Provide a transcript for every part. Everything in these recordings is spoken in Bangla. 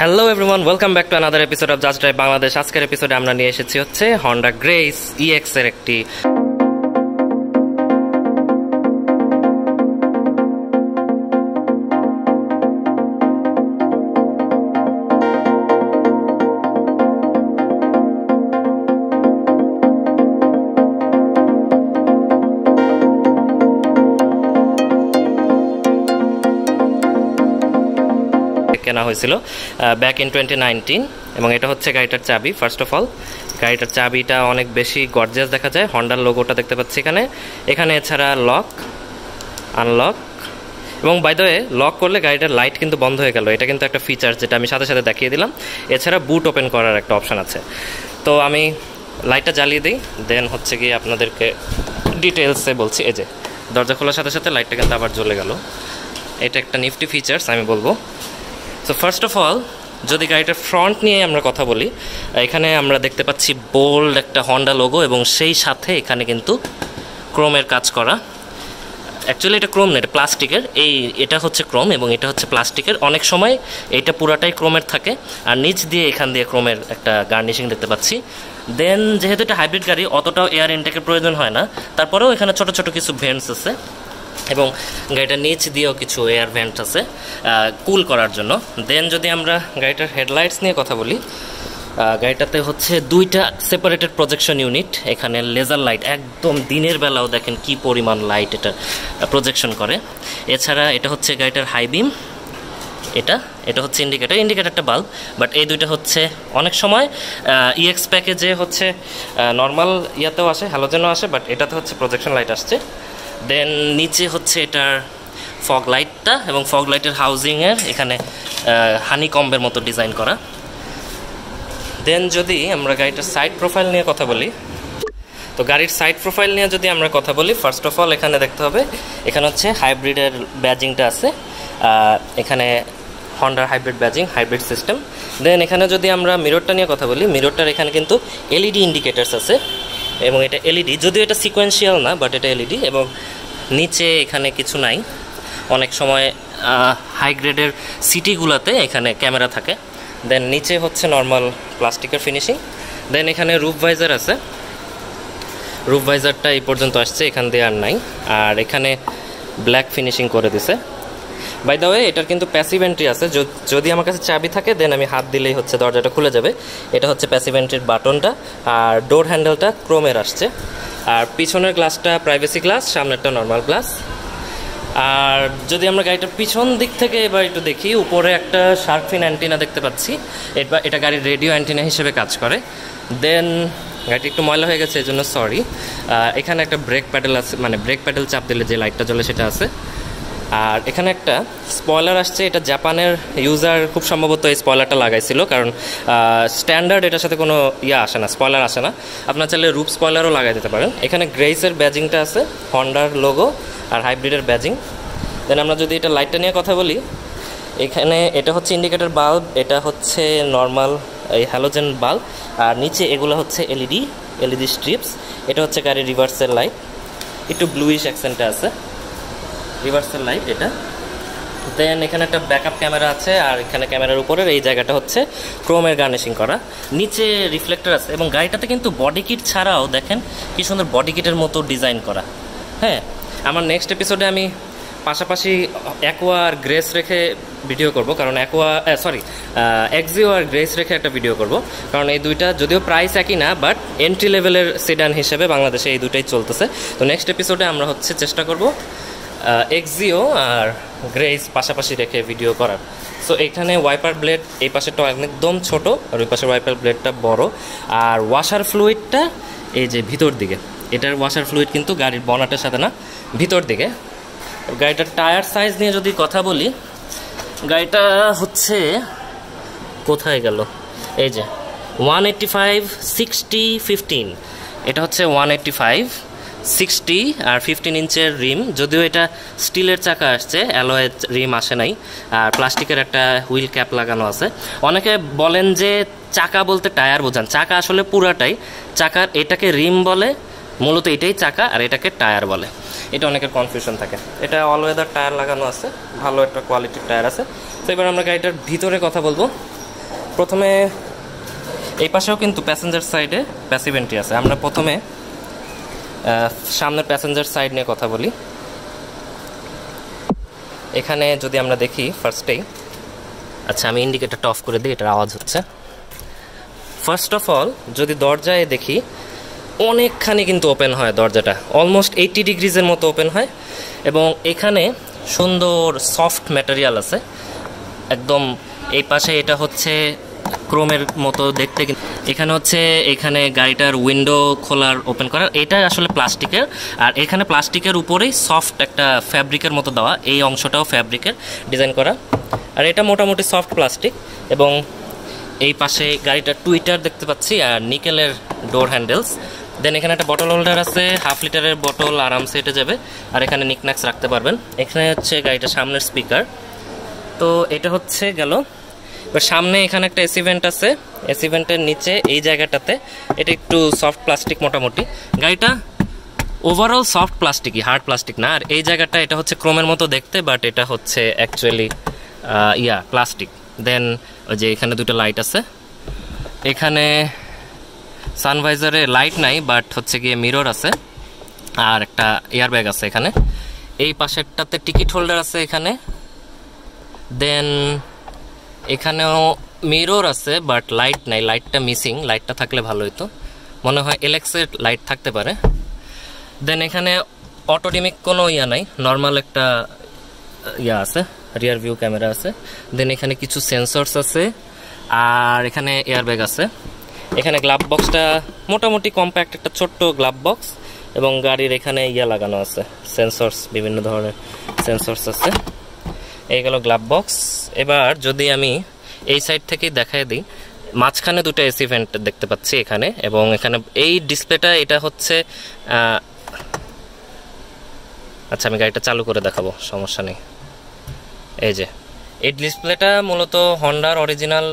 Hello everyone, welcome back to another episode of just drive Bangladesh. আজকের এপিসোডে আমরা নিয়ে এসেছি হচ্ছে হন্ডা গ্রেস ইএক্স এর একটি কেনা হয়েছিল ব্যাক ইন 2019 এবং এটা হচ্ছে গাড়িটার চাবি। ফার্স্ট অফ অল গাড়িটার চাবিটা অনেক বেশি গর্জিয়াস দেখা যায়, হন্ডার লোগোটা দেখতে পাচ্ছি এখানে এছাড়া লক আনলক এবং বাই দ্য ওয়ে লক করলে গাড়িটার লাইট কিন্তু বন্ধ হয়ে গেল। এটা কিন্তু একটা ফিচার যেটা আমি সাথে সাথে দেখিয়ে দিলাম। এছাড়া বুট ওপেন করার একটা অপশান আছে। তো আমি লাইটটা জ্বালিয়ে দিই, দেন হচ্ছে গিয়ে আপনাদেরকে ডিটেলসে বলছি। এই যে দরজা খোলার সাথে সাথে লাইটটা কিন্তু আবার জ্বলে গেল। এটা একটা নিফটি ফিচার্স আমি বলবো। সো ফার্স্ট অফ অল যদি গাড়িটার ফ্রন্ট নিয়ে আমরা কথা বলি, এখানে আমরা দেখতে পাচ্ছি বোল্ড একটা হন্ডা লোগো এবং সেই সাথে এখানে কিন্তু ক্রোমের কাজ করা। অ্যাকচুয়ালি এটা ক্রোম না, এটা প্লাস্টিকের। এটা হচ্ছে ক্রোম এবং এটা হচ্ছে প্লাস্টিকের। অনেক সময় এটা পুরাটাই ক্রোমের থাকে আর নিচ দিয়ে এখান দিয়ে ক্রোমের একটা গার্নিশিং দেখতে পাচ্ছি। দেন যেহেতু এটা হাইব্রিড গাড়ি, অতটাও এয়ার ইনটেকের প্রয়োজন হয় না, তারপরেও এখানে ছোটো ছোটো কিছু ভেন্টস আছে এবং গাড়িটার নিচ দিয়েও কিছু এয়ার ভেন্ট আছে কুল করার জন্য। দেন যদি আমরা গাড়িটার হেডলাইটস নিয়ে কথা বলি, গাড়িটাতে হচ্ছে দুইটা সেপারেটেড প্রজেকশন ইউনিট। এখানে লেজার লাইট, একদম দিনের বেলাও দেখেন কি পরিমাণ লাইট এটা প্রজেকশন করে। এছাড়া এটা হচ্ছে গাড়িটার হাই বিম, এটা হচ্ছে ইন্ডিকেটারটা বাল্ব, বাট এই দুইটা হচ্ছে অনেক সময় ইএক্স প্যাকেজে হচ্ছে নর্মাল ইয়াতেও আসে, হ্যালোজেনও আসে, বাট এটাতে হচ্ছে প্রজেকশন লাইট আসছে। দেন নিচে হচ্ছে এটার ফগ লাইটটা এবং ফগ লাইটের হাউজিংয়ের এখানে হানি কম্বের মতো ডিজাইন করা। দেন যদি আমরা গাড়িটার সাইড প্রোফাইল নিয়ে কথা বলি, তো গাড়ির সাইড প্রোফাইল নিয়ে যদি আমরা কথা বলি, ফার্স্ট অফ অল এখানে দেখতে হবে এখানে হচ্ছে হাইব্রিডের ব্যাজিংটা আছে, এখানে হন্ডার হাইব্রিড ব্যাজিং, হাইব্রিড সিস্টেম। দেন এখানে যদি আমরা মিররটা নিয়ে কথা বলি, মিররটার এখানে কিন্তু এলইডি ইন্ডিকেটার্স আছে এবং এটা এলইডি, যদিও এটা সিকোয়েন্সিয়াল না, বাট এটা এলইডি। এবং নিচে এখানে কিছু নাই, অনেক সময় হাই গ্রেডের সিটিগুলোতে এখানে ক্যামেরা থাকে। দেন নিচে হচ্ছে নর্মাল প্লাস্টিকের ফিনিশিং। দেন এখানে রুফ ভাইজার আছে, রুফ ভাইজারটা এই পর্যন্ত আসছে, এখান দিয়ে আর নাই। আর এখানে ব্ল্যাক ফিনিশিং করে দিছে। বাই দ্য ওয়ে এটার কিন্তু প্যাসিভ এন্ট্রি আছে, যদি আমার কাছে চাবি থাকে দেন আমি হাত দিলেই হচ্ছে দরজাটা খুলে যাবে। এটা হচ্ছে প্যাসিভ এন্ট্রির বাটনটা। আর ডোর হ্যান্ডেলটা ক্রোমের আসছে। আর পিছনের গ্লাসটা প্রাইভেসি গ্লাস, সামনেরটা নর্মাল গ্লাস। আর যদি আমরা গাড়িটার পিছন দিক থেকে এবার একটু দেখি, উপরে একটা শার্ক ফিন অ্যান্টিনা দেখতে পাচ্ছি, এটা গাড়ির রেডিও অ্যান্টিনা হিসেবে কাজ করে। দেন গাড়িটি একটু ময়লা হয়ে গেছে, এই জন্য সরি। এখানে একটা ব্রেক প্যাডেল আছে, মানে ব্রেক প্যাডেল চাপ দিলে যে লাইটটা জ্বলে সেটা আছে। আর এখানে একটা স্পয়লার আসছে, এটা জাপানের ইউজার খুব সম্ভবত এই স্পয়লারটা লাগাইছিল, কারণ স্ট্যান্ডার্ড এটার সাথে কোনো আসে না, স্পয়লার আসে না। আপনার চাইলে রুপ স্পয়লারও লাগাই দিতে পারেন। এখানে গ্রেসের ব্যাজিংটা আছে, হন্ডার লোগো আর হাইব্রিডের ব্যাজিং। দেন আমরা যদি এটা লাইটটা নিয়ে কথা বলি, এখানে এটা হচ্ছে ইন্ডিকেটর বাল্ব, এটা হচ্ছে নর্মাল এই হ্যালোজেন বাল্ব, আর নিচে এগুলো হচ্ছে এলইডি স্ট্রিপস। এটা হচ্ছে গাড়ির রিভার্সের লাইট, একটু ব্লুইশ অ্যাকসেন্টে আছে রিভার্সাল লাইট এটা। দেন এখানে একটা ব্যাকআপ ক্যামেরা আছে, আর এখানে ক্যামেরার উপরের এই জায়গাটা হচ্ছে ক্রোমের গার্নিশিং করা। নিচে রিফ্লেক্টর আছে এবং গাড়িটাতে কিন্তু বডি কিট ছাড়াও দেখেন কি সুন্দর বডি কিটের মতো ডিজাইন করা। হ্যাঁ, আমার নেক্সট এপিসোডে আমি পাশাপাশি অ্যাকোয়া আর গ্রেস রেখে ভিডিও করব, কারণ এক্সিও আর গ্রেস রেখে একটা ভিডিও করব, কারণ এই দুইটা যদিও প্রাইস একই না, বাট এন্ট্রি লেভেলের সেডান হিসেবে বাংলাদেশে এই দুটাই চলতেছে। তো নেক্সট এপিসোডে আমরা হচ্ছে চেষ্টা করব এক্সিও আর গ্রেস পাশাপাশি রেখে ভিডিও করার। সো এখানে ওয়াইপার ব্লেড এই পাশেরটা একদম ছোট আর ওই পাশের ওয়াইপার ব্লেডটা বড়। আর ওয়াশার ফ্লুইডটা এই যে ভিতর দিকে, এটার ওয়াশার ফ্লুইড কিন্তু গাড়ির বনাটের সাথে না, ভিতর দিকে। গাড়িটার টায়ার সাইজ নিয়ে যদি কথা বলি, গাড়িটা হচ্ছে কোথায় গেল, এই যে 185/60/15, এটা হচ্ছে 185/60 আর 15 ইঞ্চের রিম। যদিও এটা স্টিলের চাকা আসছে, অ্যালয়ের রিম আসে নাই, আর প্লাস্টিকের একটা হুইল ক্যাপ লাগানো আছে। অনেকে বলেন যে চাকা বলতে টায়ার বোঝান, চাকা আসলে পুরাটাই। চাকার এটাকে রিম বলে, মূলত এটাই চাকা, আর এটাকে টায়ার বলে। এটা অনেকের কনফিউশন থাকে। এটা অল ওয়েদার টায়ার লাগানো আছে, ভালো একটা কোয়ালিটির টায়ার আছে। তো এবার আমরা গাড়িটার ভিতরে কথা বলবো। প্রথমে এই পাশেও কিন্তু প্যাসেঞ্জার সাইডে প্যাসিভ এন্ট্রি আছে। আমরা প্রথমে সামনের প্যাসেঞ্জার সাইড নিয়ে কথা বলি। এখানে যদি আমরা দেখি ফার্স্টেই, আচ্ছা আমি ইন্ডিকেটরটা অফ করে দিই, এটার আওয়াজ হচ্ছে। ফার্স্ট অফ অল যদি দরজায় দেখি, অনেকখানি কিন্তু ওপেন হয় দরজাটা, অলমোস্ট 80 ডিগ্রিজের মতো ওপেন হয়। এবং এখানে সুন্দর সফট ম্যাটেরিয়াল আছে একদম। এই পাশে এটা হচ্ছে ক্রোমের মতো দেখতে, এখানে হচ্ছে এখানে গাড়িটার উইন্ডো খোলার ওপেন করার, এটা আসলে প্লাস্টিকের। আর এখানে প্লাস্টিকের উপরেই সফট একটা ফ্যাব্রিকের মতো দেওয়া, এই অংশটাও ফ্যাব্রিকের ডিজাইন করা। আর এটা মোটামুটি সফট প্লাস্টিক। এবং এই পাশে গাড়িটার টুইটার দেখতে পাচ্ছি আর নিকেলের ডোর হ্যান্ডেলস। দেন এখানে একটা বটল হোল্ডার আছে, 1/2 লিটারের বটল আরামসে এটা যাবে। আর এখানে নিকনাক্স রাখতে পারবেন। এখানে হচ্ছে গাড়িটার সামনের স্পিকার। তো এটা হচ্ছে গেল। এবার সামনে এখানে একটা এসি ভেন্ট আছে, এসি ভেন্টের নিচে এই জায়গাটাতে এটা একটু সফট প্লাস্টিক মোটামুটি। গাড়িটা ওভারঅল সফট প্লাস্টিকই, হার্ড প্লাস্টিক না। আর এই জায়গাটা এটা হচ্ছে ক্রোমের মতো দেখতে, বাট এটা হচ্ছে অ্যাকচুয়ালি প্লাস্টিক। দেন ওই যে এখানে দুটো লাইট আছে, এখানে সানভাইজারে লাইট নাই বাট হচ্ছে গিয়ে মিরর আছে, আর একটা এয়ার ব্যাগ আছে এখানে। এই পাশেরটাতে টিকিট হোল্ডার আছে এখানে। দেন এখানেও মিরর আছে বাট লাইট নাই, লাইটটা মিসিং, লাইটটা থাকলে ভালো হতো, মনে হয় এলেক্সের লাইট থাকতে পারে। দেন এখানে অটোডিমিক কোনো নাই, নর্মাল একটা আছে, রিয়ার ভিউ ক্যামেরা আছে। দেন এখানে কিছু সেন্সরস আছে, আর এখানে এয়ারব্যাগ আছে। এখানে গ্লাভ বক্সটা মোটামুটি কম্প্যাক্ট, একটা ছোট্ট গ্লাভ বক্স। এবং গাড়ির এখানে লাগানো আছে সেন্সরস, বিভিন্ন ধরনের সেন্সরস আছে। এই গেল গ্লাভ বক্স। এবার যদি আমি এই সাইড থেকেই দেখাই দিই, মাঝখানে দুটো এসি ভেন্ট দেখতে পাচ্ছি এখানে। এবং এখানে এই ডিসপ্লেটা, এটা হচ্ছে আচ্ছা আমি গাড়িটা চালু করে দেখাবো, সমস্যা নেই। এই যে এই ডিসপ্লেটা মূলত হন্ডার অরিজিনাল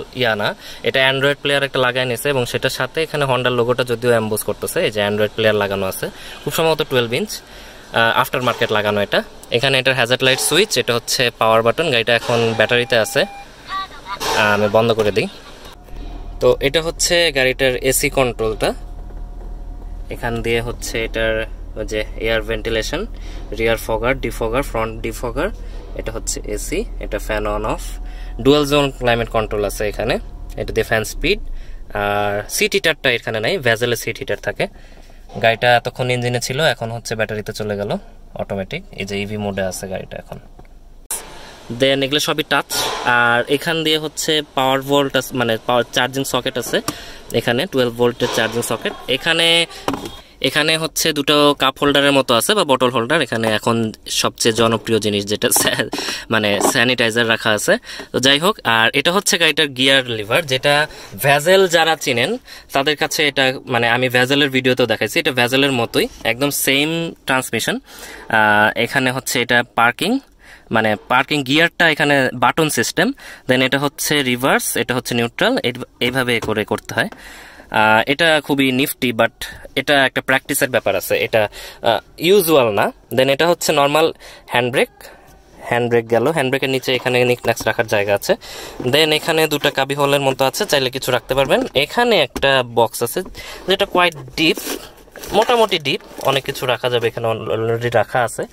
না, এটা অ্যান্ড্রয়েড প্লেয়ার একটা লাগাই নিয়েছে। এবং সেটার সাথে এখানে হন্ডার লোগোটা যদিও অ্যাম্বোস করতেছে, এই যে অ্যান্ড্রয়েড প্লেয়ার লাগানো আছে, খুব সম্ভবত 12 ইঞ্চ আফটার মার্কেট লাগানো এটা। এখানে এটার হ্যাজার্ড লাইট সুইচ, এটা হচ্ছে পাওয়ার বাটন। গাড়িটা এখন ব্যাটারিতে আছে, আমি বন্ধ করে দিই। তো এটা হচ্ছে গাড়িটার এসি কন্ট্রোলটা। এখান দিয়ে হচ্ছে এটার যে এয়ার ভেন্টিলেশন, রিয়ার ফগার, ডিফগার, ফ্রন্ট ডিফগার, এটা হচ্ছে এসি, এটা fan on of. Dual zone climate control আছে এখানে, এটা দিয়ে ফ্যান স্পিড। আর সিট হিটারটা এখানে নাই, ভ্যাজেলে সিট হিটার থাকে। গাড়িটা এতক্ষণ ইঞ্জিনে ছিল, এখন হচ্ছে ব্যাটারিতে চলে গেল অটোমেটিক। এই যে ইভি মোডে আছে গাড়িটা এখন। দেন এগুলো সবই টাচ। আর এখান দিয়ে হচ্ছে পাওয়ার ভোল্ট, মানে পাওয়ার চার্জিং সকেট আছে এখানে, 12 ভোল্টের চার্জিং সকেট। এখানে হচ্ছে দুটো কাপ হোল্ডারের মতো আছে বা বটল হোল্ডার। এখানে এখন সবচেয়ে জনপ্রিয় জিনিস যেটা মানে স্যানিটাইজার রাখা আছে। তো যাই হোক, আর এটা হচ্ছে গাড়িটার গিয়ার লিভার, যেটা ভ্যাজেল যারা চিনেন তাদের কাছে এটা, মানে আমি ভ্যাজেলের ভিডিওতেও দেখাইছি, এটা ভ্যাজেলের মতোই একদম সেম ট্রান্সমিশন। এখানে হচ্ছে এটা পার্কিং, মানে পার্কিং গিয়ারটা এখানে বাটন সিস্টেম। দেন এটা হচ্ছে রিভার্স, এটা হচ্ছে নিউট্রাল, এইভাবে করে করতে হয়। এটা খুবই নিফটি, বাট এটা একটা প্র্যাকটিসের ব্যাপার আছে, এটা ইউজুয়াল না। দেন এটা হচ্ছে নর্মাল হ্যান্ডব্রেক গেল, হ্যান্ডব্রেকের নিচে এখানে নিকনাক্স রাখার জায়গা আছে। দেন এখানে দুটো কাবি হোলের মতো আছে, চাইলে কিছু রাখতে পারবেন। এখানে একটা বক্স আছে যেটা কোয়াইট ডিপ, মোটামুটি ডিপ, অনেক কিছু রাখা যাবে, এখানে অলরেডি রাখা আছে।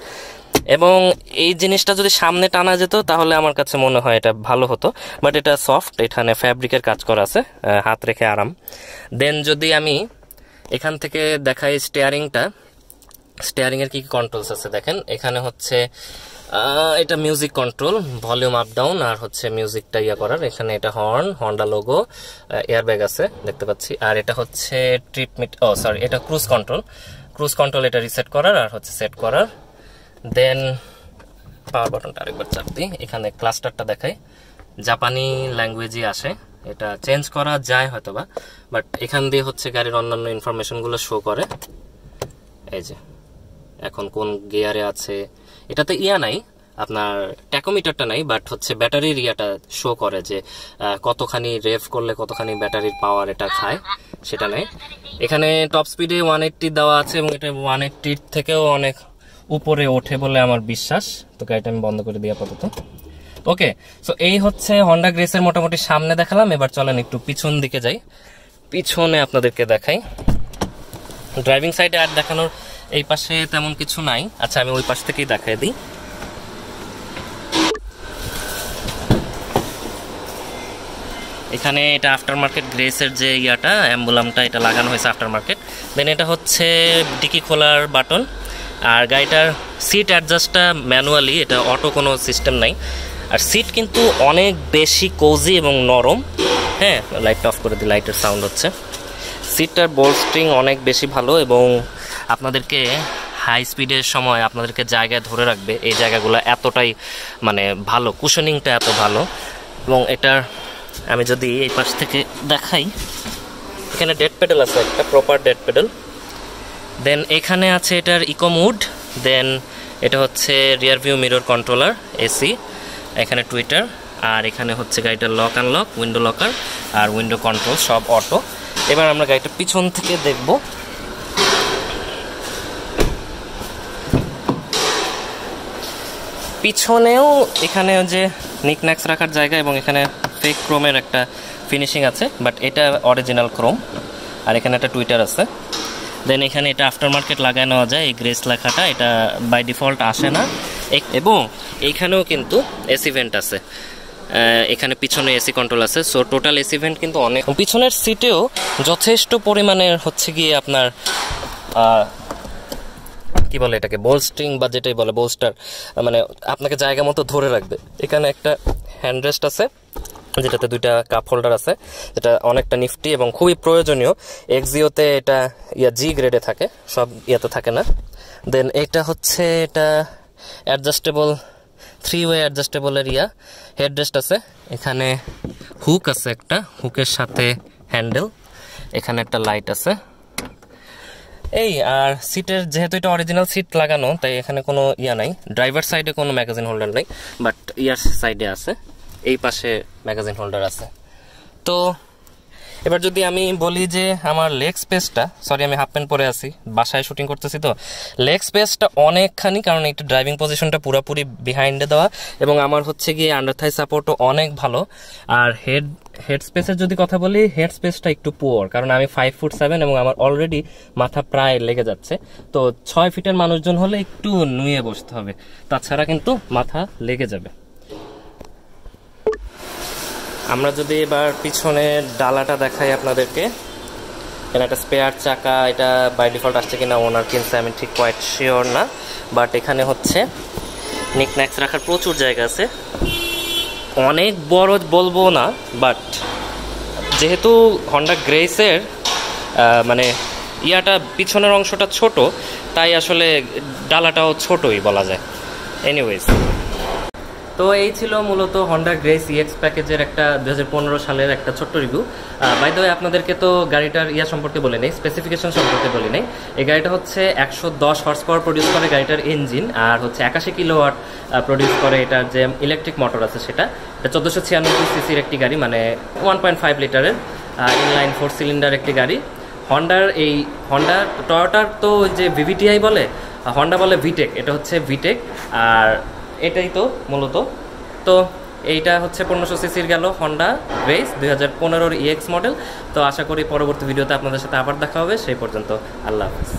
এবং এই জিনিসটা যদি সামনে টানা যেত তাহলে আমার কাছে মনে হয় এটা ভালো হতো, বাট এটা সফট, এখানে ফ্যাব্রিকের কাজ করা আছে, হাত রেখে আরাম। দেন যদি আমি এখান থেকে দেখাই স্টিয়ারিংয়ের কি কন্ট্রোলস আছে দেখেন। এখানে হচ্ছে এটা music control, volume up down, আর হচ্ছে মিউজিকটা করার। এখানে এটা হর্ন, হন্ডা লোগো, এয়ারব্যাগ আছে দেখতে পাচ্ছি। আর এটা হচ্ছে এটা ক্রুজ কন্ট্রোল, এটা রিসেট করার আর হচ্ছে সেট করার। দেন পাওয়ার বাটনটা আরেকবার চাপ দিই, এখানে ক্লাস্টারটা দেখাই, জাপানি ল্যাঙ্গুয়েজই আসে, এটা চেঞ্জ করা যায় হয়তোবা, বাট এখান দিয়ে হচ্ছে গাড়ির অন্যান্য ইনফরমেশনগুলো শো করে। এই যে এখন কোন গিয়ারে আছে, এটাতে নাই আপনার ট্যাকোমিটারটা নাই, বাট হচ্ছে ব্যাটারির শো করে যে কতখানি রেভ করলে কতখানি ব্যাটারির পাওয়ার এটা খায়, সেটা নেই। এখানে টপ স্পিডে 180 দেওয়া আছে, এবং এটা 180 থেকেও অনেক উপরে ওঠে বলে আমার বিশ্বাস। তো গাড়িটা আমি বন্ধ করে দিই আপাতত। ওকে, সো এই হচ্ছে হন্ডা গ্রেসের মোটামুটি সামনে দেখালাম। এবার চলেন একটু পিছন দিকে যাই, পিছনে আপনাদেরকে দেখাই। ড্রাইভিং সাইডে আর দেখানোর এই পাশে তেমন কিছু নাই। আচ্ছা, আমি ওই পাশ থেকেই দেখাই দিই। এখানে এটা আফটার মার্কেট গ্রেসের যে ইয়াটা অ্যাম্বুলামটা এটা লাগানো হয়েছে আফটার মার্কেট। দেন এটা হচ্ছে ডিকি খোলার বাটন। আর গাড়িটার সিট অ্যাডজাস্টটা ম্যানুয়ালি, এটা অটো কোনো সিস্টেম নাই। আর সিট কিন্তু অনেক বেশি কোজি এবং নরম। হ্যাঁ, লাইটটা অফ করে দিই, লাইটের সাউন্ড হচ্ছে। সিটটার বোলস্ট্রিং অনেক বেশি ভালো এবং আপনাদেরকে হাই স্পিডের সময় আপনাদেরকে জায়গায় ধরে রাখবে। এই জায়গাগুলো এতটাই মানে ভালো, কুশনিংটা এত ভালো। এবং এটার আমি যদি এই পাশ থেকে দেখাই, এখানে ডেড পেডাল আছে, একটা প্রপার ডেড পেডাল। দেন এখানে আছে এটার ইকো মুড। দেন এটা হচ্ছে rear view mirror controller, AC, এখানে টুইটার। আর এখানে হচ্ছে গাড়িটার লক আনলক, উইন্ডো লকার আর উইন্ডো কন্ট্রোল সব অটো। এবার আমরা গাড়িটা পিছন থেকে দেখব। পিছনেও এখানে যে নিকন্যাক্স রাখার জায়গা এবং এখানে ফেক ক্রোমের একটা ফিনিশিং আছে, বাট এটা অরিজিনাল ক্রোম। আর এখানে একটা টুইটার আছে। দেন এখানে এটা আফটার মার্কেট লাগায় নেওয়া যায়, এই গ্রেস লেখাটা এটা বাই ডিফল্ট আসে না। এবং এইখানেও কিন্তু এসি ভেন্ট আছে, এখানে পিছনে এসি কন্ট্রোল আছে। সো টোটাল এসি ভেন্ট কিন্তু অনেক। পিছনের সিটেও যথেষ্ট পরিমাণের হচ্ছে গিয়ে আপনার কি বলে এটাকে, বোলস্ট্রিং বা যেটাই বলে বোলস্টার, মানে আপনাকে জায়গা মতো ধরে রাখবে। এখানে একটা হ্যান্ডরেস্ট আছে যেটাতে দুইটা কাপ হোল্ডার আছে, যেটা অনেকটা নিফটি এবং খুবই প্রয়োজনীয়। এক্সিওতে এটা জি গ্রেডে থাকে, সব ইয়াতে থাকে না। দেন এটা হচ্ছে এটা অ্যাডজাস্টেবল, 3-ওয়ে অ্যাডজাস্টেবলের হেডরেস্ট আছে। এখানে হুক আছে, একটা হুকের সাথে হ্যান্ডেল। এখানে একটা লাইট আছে। এই আর সিটের যেহেতু এটা অরিজিনাল সিট লাগানো, তাই এখানে কোনো নাই। ড্রাইভার সাইডে কোনো ম্যাগাজিন হোল্ডার নেই, বাট ইয়ার সাইডে আছে, এই পাশে ম্যাগাজিন হোল্ডার আছে। তো এবার যদি আমি বলি যে আমার লেগ স্পেসটা, সরি আমি হাফ প্যান্ট পরে আছি, বাসায় শুটিং করতেছি, তো লেগ স্পেসটা অনেকখানি, কারণ এটা ড্রাইভিং পজিশনটা পুরোপুরি বিহাইন্ডে দেওয়া এবং আমার হচ্ছে গিয়ে আন্ডার থাই সাপোর্টও অনেক ভালো। আর হেড স্পেসের যদি কথা বলি, হেড স্পেসটা একটু পুয়ার, কারণ আমি 5'7" এবং আমার অলরেডি মাথা প্রায় লেগে যাচ্ছে। তো 6 ফিটের মানুষজন হলে একটু নুয়ে বসতে হবে, তাছাড়া কিন্তু মাথা লেগে যাবে। আমরা যদি এবার পিছনের ডালাটা দেখাই আপনাদেরকে, এখানে একটা স্পেয়ার চাকা, এটা বাই ডিফল্ট আসছে কিনা ওনার কিনছে আমি ঠিক কোয়াইট শিওর না, বাট এখানে হচ্ছে নিকন্যাক্স রাখার প্রচুর জায়গা আছে। অনেক বড় বলবো না, বাট যেহেতু হন্ডা গ্রেসের মানে ইয়াটা পিছনের অংশটা ছোট, তাই আসলে ডালাটাও ছোটই বলা যায়। এনিওয়েজ, তো এই ছিল মূলত হন্ডা গ্রেস ইএক্স প্যাকেজের একটা 2015 সালের একটা ছোট্ট রিভিউ। বাই দ্য ওয়ে, আপনাদেরকে তো গাড়িটার সম্পর্কে বলে নেই, স্পেসিফিকেশন সম্পর্কে বলে নেই। এই গাড়িটা হচ্ছে 110 হর্স পাওয়ার প্রডিউস করে গাড়িটার ইঞ্জিন, আর হচ্ছে 81 কিলোওয়াট প্রডিউস করে এটার যে ইলেকট্রিক মোটর আছে সেটা। এটা 1496 সিসির একটি গাড়ি, মানে 1.5 লিটারের ইনলাইন 4 সিলিন্ডার একটি গাড়ি। হন্ডা টয়োটার তো যে ভিভিটিআই বলে, হন্ডা বলে ভিটেক, এটা হচ্ছে ভিটেক। আর এটাই তো মূলত। তো এইটা হচ্ছে 1500 সিসির গেল হন্ডা গ্রেস 2015 ইএক্স মডেল। তো আশা করি পরবর্তী ভিডিওতে আপনাদের সাথে আবার দেখা হবে। সেই পর্যন্ত আল্লাহ হাফেজ।